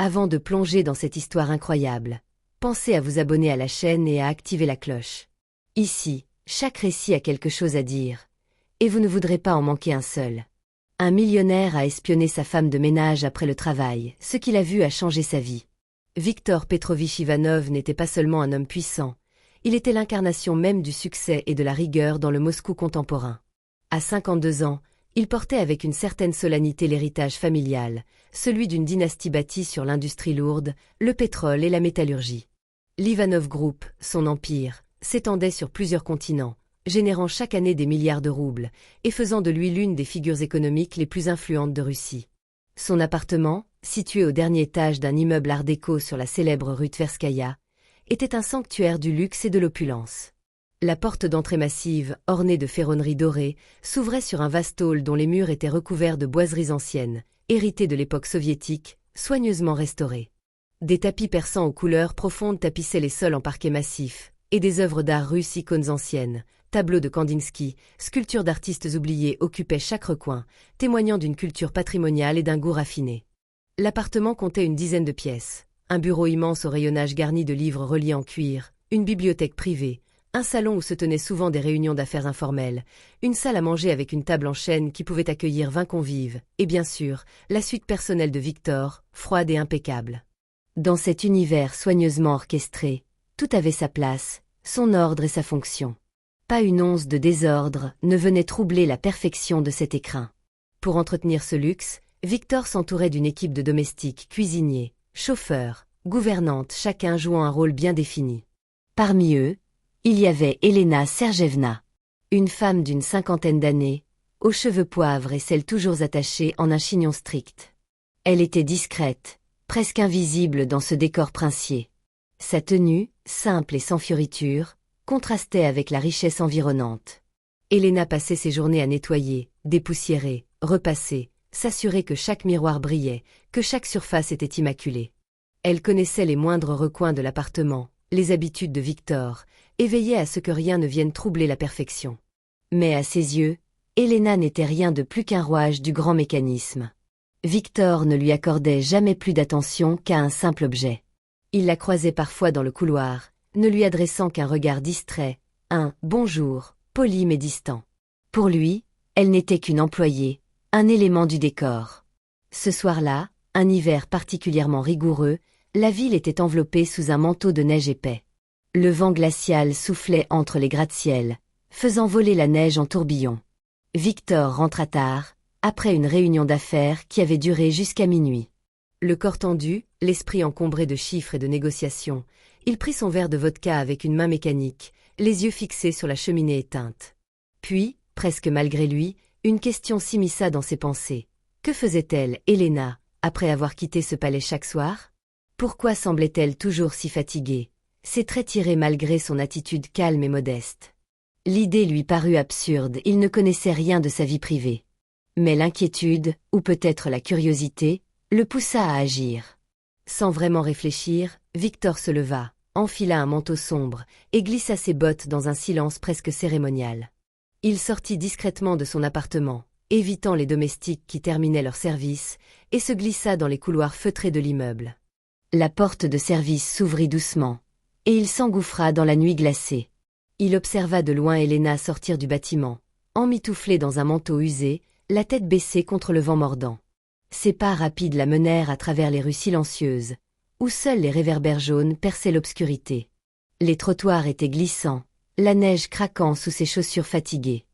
Avant de plonger dans cette histoire incroyable, pensez à vous abonner à la chaîne et à activer la cloche. Ici, chaque récit a quelque chose à dire, et vous ne voudrez pas en manquer un seul. Un millionnaire a espionné sa femme de ménage après le travail, ce qu'il a vu a changé sa vie. Viktor Petrovitch Ivanov n'était pas seulement un homme puissant, il était l'incarnation même du succès et de la rigueur dans le Moscou contemporain. À 52 ans, il portait avec une certaine solennité l'héritage familial, celui d'une dynastie bâtie sur l'industrie lourde, le pétrole et la métallurgie. L'Ivanov Group, son empire, s'étendait sur plusieurs continents, générant chaque année des milliards de roubles, et faisant de lui l'une des figures économiques les plus influentes de Russie. Son appartement, situé au dernier étage d'un immeuble art déco sur la célèbre rue Tverskaya, était un sanctuaire du luxe et de l'opulence. La porte d'entrée massive, ornée de ferronneries dorées, s'ouvrait sur un vaste hall dont les murs étaient recouverts de boiseries anciennes, héritées de l'époque soviétique, soigneusement restaurées. Des tapis persans aux couleurs profondes tapissaient les sols en parquet massif, et des œuvres d'art russes icônes anciennes, tableaux de Kandinsky, sculptures d'artistes oubliés occupaient chaque recoin, témoignant d'une culture patrimoniale et d'un goût raffiné. L'appartement comptait une dizaine de pièces, un bureau immense au rayonnage garni de livres reliés en cuir, une bibliothèque privée, un salon où se tenaient souvent des réunions d'affaires informelles, une salle à manger avec une table en chêne qui pouvait accueillir 20 convives, et bien sûr, la suite personnelle de Viktor, froide et impeccable. Dans cet univers soigneusement orchestré, tout avait sa place, son ordre et sa fonction. Pas une once de désordre ne venait troubler la perfection de cet écrin. Pour entretenir ce luxe, Viktor s'entourait d'une équipe de domestiques, cuisiniers, chauffeurs, gouvernantes, chacun jouant un rôle bien défini. Parmi eux, il y avait Elena Sergeyevna, une femme d'une 50aine d'années, aux cheveux poivre et celles toujours attachées en un chignon strict. Elle était discrète, presque invisible dans ce décor princier. Sa tenue, simple et sans fioritures, contrastait avec la richesse environnante. Elena passait ses journées à nettoyer, dépoussiérer, repasser, s'assurer que chaque miroir brillait, que chaque surface était immaculée. Elle connaissait les moindres recoins de l'appartement, les habitudes de Viktor, et veillait à ce que rien ne vienne troubler la perfection. Mais à ses yeux, Elena n'était rien de plus qu'un rouage du grand mécanisme. Viktor ne lui accordait jamais plus d'attention qu'à un simple objet. Il la croisait parfois dans le couloir, ne lui adressant qu'un regard distrait, un « bonjour » poli mais distant. Pour lui, elle n'était qu'une employée, un élément du décor. Ce soir-là, un hiver particulièrement rigoureux, la ville était enveloppée sous un manteau de neige épais. Le vent glacial soufflait entre les gratte-ciels, faisant voler la neige en tourbillons. Viktor rentra tard, après une réunion d'affaires qui avait duré jusqu'à minuit. Le corps tendu, l'esprit encombré de chiffres et de négociations, il prit son verre de vodka avec une main mécanique, les yeux fixés sur la cheminée éteinte. Puis, presque malgré lui, une question s'immisça dans ses pensées. Que faisait-elle, Elena, après avoir quitté ce palais chaque soir? Pourquoi semblait-elle toujours si fatiguée, ses traits tirés malgré son attitude calme et modeste? L'idée lui parut absurde, il ne connaissait rien de sa vie privée. Mais l'inquiétude, ou peut-être la curiosité, le poussa à agir. Sans vraiment réfléchir, Viktor se leva, enfila un manteau sombre, et glissa ses bottes dans un silence presque cérémonial. Il sortit discrètement de son appartement, évitant les domestiques qui terminaient leur service, et se glissa dans les couloirs feutrés de l'immeuble. La porte de service s'ouvrit doucement, et il s'engouffra dans la nuit glacée. Il observa de loin Elena sortir du bâtiment, emmitouflée dans un manteau usé, la tête baissée contre le vent mordant. Ses pas rapides la menèrent à travers les rues silencieuses, où seuls les réverbères jaunes perçaient l'obscurité. Les trottoirs étaient glissants, la neige craquant sous ses chaussures fatiguées.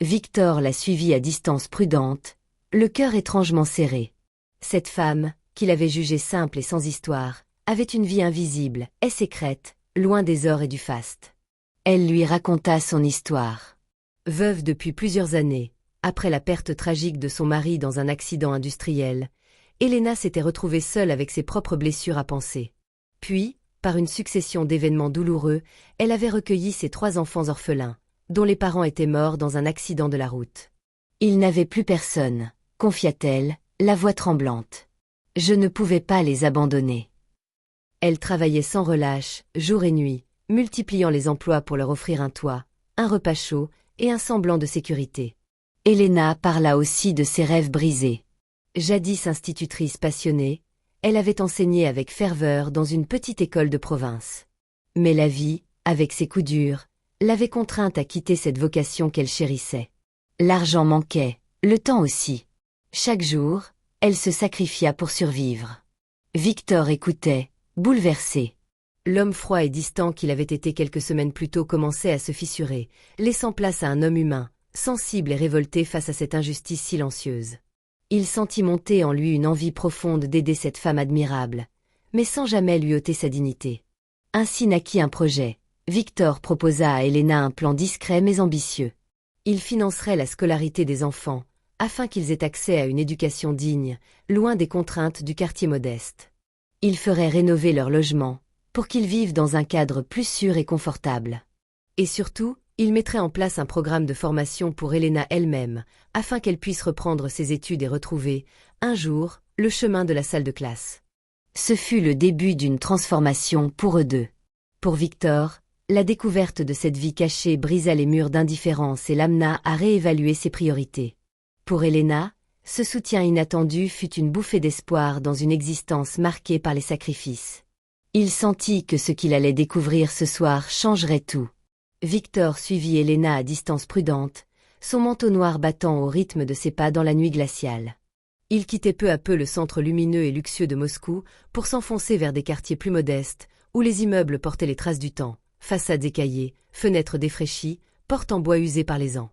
Viktor la suivit à distance prudente, le cœur étrangement serré. Cette femme, qu'il avait jugée simple et sans histoire, avait une vie invisible et sécrète, loin des ors et du faste. Elle lui raconta son histoire. Veuve depuis plusieurs années, après la perte tragique de son mari dans un accident industriel, Elena s'était retrouvée seule avec ses propres blessures à panser. Puis, par une succession d'événements douloureux, elle avait recueilli ses 3 enfants orphelins, dont les parents étaient morts dans un accident de la route. Ils n'avaient plus personne, confia-t-elle, la voix tremblante. Je ne pouvais pas les abandonner. Elle travaillait sans relâche, jour et nuit, multipliant les emplois pour leur offrir un toit, un repas chaud et un semblant de sécurité. Elena parla aussi de ses rêves brisés. Jadis institutrice passionnée, elle avait enseigné avec ferveur dans une petite école de province. Mais la vie, avec ses coups durs, l'avait contrainte à quitter cette vocation qu'elle chérissait. L'argent manquait, le temps aussi. Chaque jour, elle se sacrifia pour survivre. Victor écoutait, bouleversé. L'homme froid et distant qu'il avait été quelques semaines plus tôt commençait à se fissurer, laissant place à un homme humain, sensible et révolté face à cette injustice silencieuse. Il sentit monter en lui une envie profonde d'aider cette femme admirable, mais sans jamais lui ôter sa dignité. Ainsi naquit un projet. Victor proposa à Helena un plan discret mais ambitieux. Il financerait la scolarité des enfants, afin qu'ils aient accès à une éducation digne, loin des contraintes du quartier modeste. Il ferait rénover leur logement, pour qu'ils vivent dans un cadre plus sûr et confortable. Et surtout, il mettrait en place un programme de formation pour Helena elle-même, afin qu'elle puisse reprendre ses études et retrouver, un jour, le chemin de la salle de classe. Ce fut le début d'une transformation pour eux deux. Pour Victor, la découverte de cette vie cachée brisa les murs d'indifférence et l'amena à réévaluer ses priorités. Pour Helena, ce soutien inattendu fut une bouffée d'espoir dans une existence marquée par les sacrifices. Il sentit que ce qu'il allait découvrir ce soir changerait tout. Victor suivit Helena à distance prudente, son manteau noir battant au rythme de ses pas dans la nuit glaciale. Il quittait peu à peu le centre lumineux et luxueux de Moscou pour s'enfoncer vers des quartiers plus modestes, où les immeubles portaient les traces du temps, façades écaillées, fenêtres défraîchies, portes en bois usées par les ans.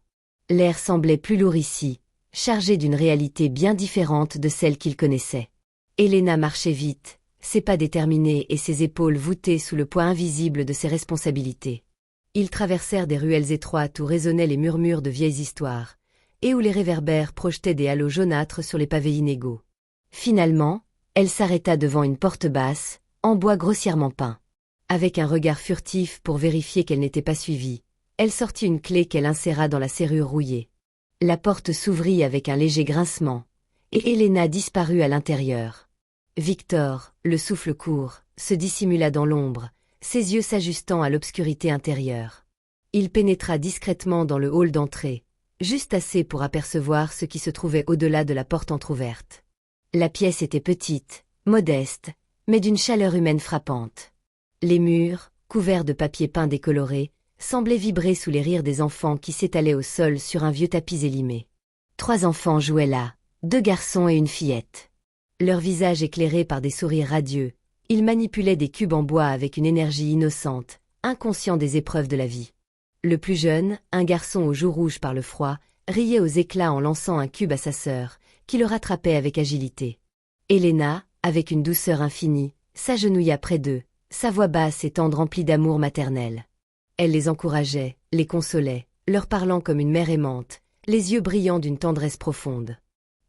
L'air semblait plus lourd ici, chargé d'une réalité bien différente de celle qu'il connaissait. Helena marchait vite, ses pas déterminés et ses épaules voûtées sous le poids invisible de ses responsabilités. Ils traversèrent des ruelles étroites où résonnaient les murmures de vieilles histoires, et où les réverbères projetaient des halos jaunâtres sur les pavés inégaux. Finalement, elle s'arrêta devant une porte basse, en bois grossièrement peint. Avec un regard furtif pour vérifier qu'elle n'était pas suivie, elle sortit une clé qu'elle inséra dans la serrure rouillée. La porte s'ouvrit avec un léger grincement, et Helena disparut à l'intérieur. Victor, le souffle court, se dissimula dans l'ombre, ses yeux s'ajustant à l'obscurité intérieure. Il pénétra discrètement dans le hall d'entrée, juste assez pour apercevoir ce qui se trouvait au-delà de la porte entr'ouverte. La pièce était petite, modeste, mais d'une chaleur humaine frappante. Les murs, couverts de papier peint décoloré, semblaient vibrer sous les rires des enfants qui s'étalaient au sol sur un vieux tapis élimé. 3 enfants jouaient là, 2 garçons et une fillette. Leurs visages éclairés par des sourires radieux, ils manipulaient des cubes en bois avec une énergie innocente, inconscients des épreuves de la vie. Le plus jeune, un garçon aux joues rouges par le froid, riait aux éclats en lançant un cube à sa sœur, qui le rattrapait avec agilité. Helena, avec une douceur infinie, s'agenouilla près d'eux, sa voix basse et tendre remplie d'amour maternel. Elle les encourageait, les consolait, leur parlant comme une mère aimante, les yeux brillants d'une tendresse profonde.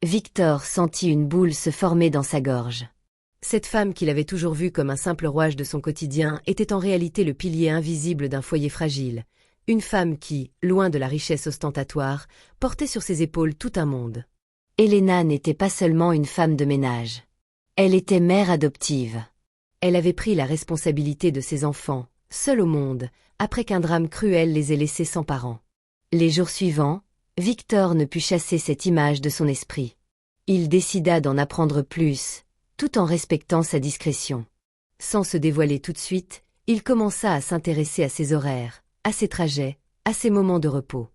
Victor sentit une boule se former dans sa gorge. Cette femme qu'il avait toujours vue comme un simple rouage de son quotidien était en réalité le pilier invisible d'un foyer fragile, une femme qui, loin de la richesse ostentatoire, portait sur ses épaules tout un monde. Helena n'était pas seulement une femme de ménage. Elle était mère adoptive. Elle avait pris la responsabilité de ses enfants, seule au monde, après qu'un drame cruel les ait laissés sans parents. Les jours suivants, Victor ne put chasser cette image de son esprit. Il décida d'en apprendre plus, tout en respectant sa discrétion. Sans se dévoiler tout de suite, il commença à s'intéresser à ses horaires, à ses trajets, à ses moments de repos.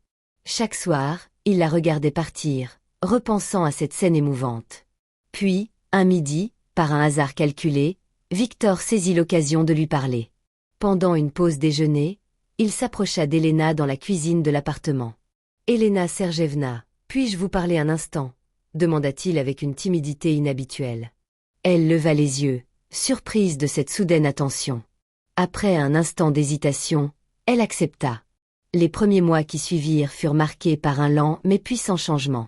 Chaque soir, il la regardait partir, repensant à cette scène émouvante. Puis, un midi, par un hasard calculé, Victor saisit l'occasion de lui parler. Pendant une pause déjeuner, il s'approcha d'Helena dans la cuisine de l'appartement. « Helena Sergeyevna, puis-je vous parler un instant ?» demanda-t-il avec une timidité inhabituelle. Elle leva les yeux, surprise de cette soudaine attention. Après un instant d'hésitation, elle accepta. Les premiers mois qui suivirent furent marqués par un lent mais puissant changement.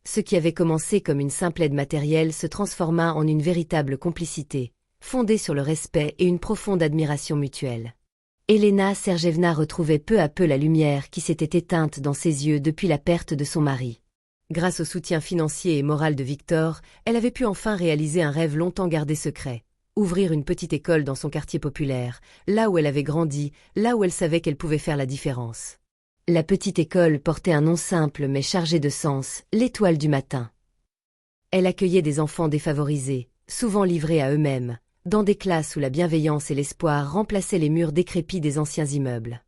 Ce qui avait commencé comme une simple aide matérielle se transforma en une véritable complicité, fondée sur le respect et une profonde admiration mutuelle. Helena Sergeyevna retrouvait peu à peu la lumière qui s'était éteinte dans ses yeux depuis la perte de son mari. Grâce au soutien financier et moral de Victor, elle avait pu enfin réaliser un rêve longtemps gardé secret, ouvrir une petite école dans son quartier populaire, là où elle avait grandi, là où elle savait qu'elle pouvait faire la différence. La petite école portait un nom simple mais chargé de sens, l'Étoile du matin. Elle accueillait des enfants défavorisés, souvent livrés à eux-mêmes, dans des classes où la bienveillance et l'espoir remplaçaient les murs décrépits des anciens immeubles.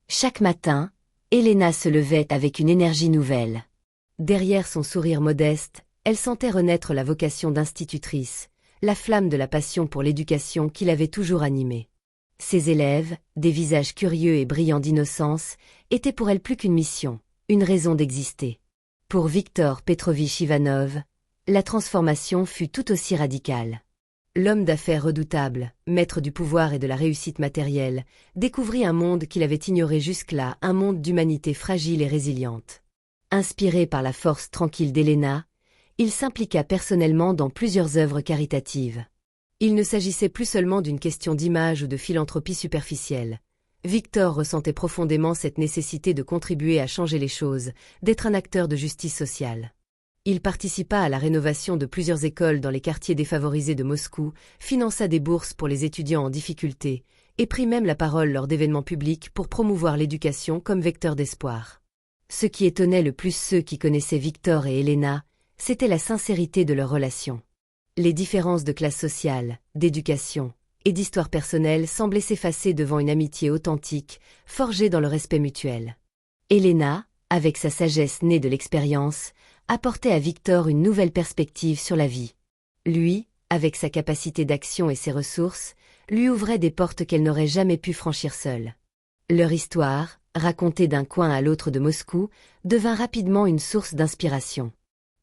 Chaque matin, Elena se levait avec une énergie nouvelle. Derrière son sourire modeste, elle sentait renaître la vocation d'institutrice, la flamme de la passion pour l'éducation qui l'avait toujours animée. Ses élèves, des visages curieux et brillants d'innocence, étaient pour elle plus qu'une mission, une raison d'exister. Pour Viktor Petrovitch Ivanov, la transformation fut tout aussi radicale. L'homme d'affaires redoutable, maître du pouvoir et de la réussite matérielle, découvrit un monde qu'il avait ignoré jusque-là, un monde d'humanité fragile et résiliente. Inspiré par la force tranquille d'Elena, il s'impliqua personnellement dans plusieurs œuvres caritatives. Il ne s'agissait plus seulement d'une question d'image ou de philanthropie superficielle. Victor ressentait profondément cette nécessité de contribuer à changer les choses, d'être un acteur de justice sociale. Il participa à la rénovation de plusieurs écoles dans les quartiers défavorisés de Moscou, finança des bourses pour les étudiants en difficulté, et prit même la parole lors d'événements publics pour promouvoir l'éducation comme vecteur d'espoir. Ce qui étonnait le plus ceux qui connaissaient Victor et Elena, c'était la sincérité de leur relation. Les différences de classe sociale, d'éducation et d'histoire personnelle semblaient s'effacer devant une amitié authentique, forgée dans le respect mutuel. Elena, avec sa sagesse née de l'expérience, apportait à Victor une nouvelle perspective sur la vie. Lui, avec sa capacité d'action et ses ressources, lui ouvrait des portes qu'elle n'aurait jamais pu franchir seule. Leur histoire, racontée d'un coin à l'autre de Moscou, devint rapidement une source d'inspiration.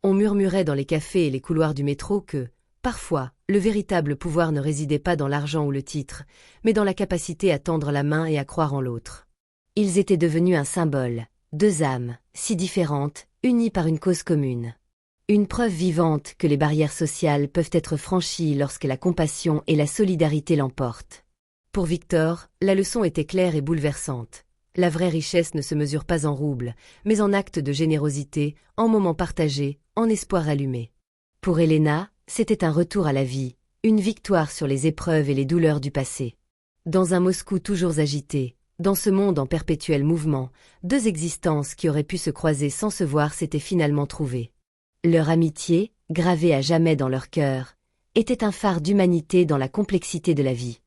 On murmurait dans les cafés et les couloirs du métro que, parfois, le véritable pouvoir ne résidait pas dans l'argent ou le titre, mais dans la capacité à tendre la main et à croire en l'autre. Ils étaient devenus un symbole, deux âmes, si différentes, unies par une cause commune. Une preuve vivante que les barrières sociales peuvent être franchies lorsque la compassion et la solidarité l'emportent. Pour Victor, la leçon était claire et bouleversante. La vraie richesse ne se mesure pas en roubles, mais en actes de générosité, en moments partagés, en espoir allumé. Pour Elena, c'était un retour à la vie, une victoire sur les épreuves et les douleurs du passé. Dans un Moscou toujours agité, dans ce monde en perpétuel mouvement, deux existences qui auraient pu se croiser sans se voir s'étaient finalement trouvées. Leur amitié, gravée à jamais dans leur cœur, était un phare d'humanité dans la complexité de la vie.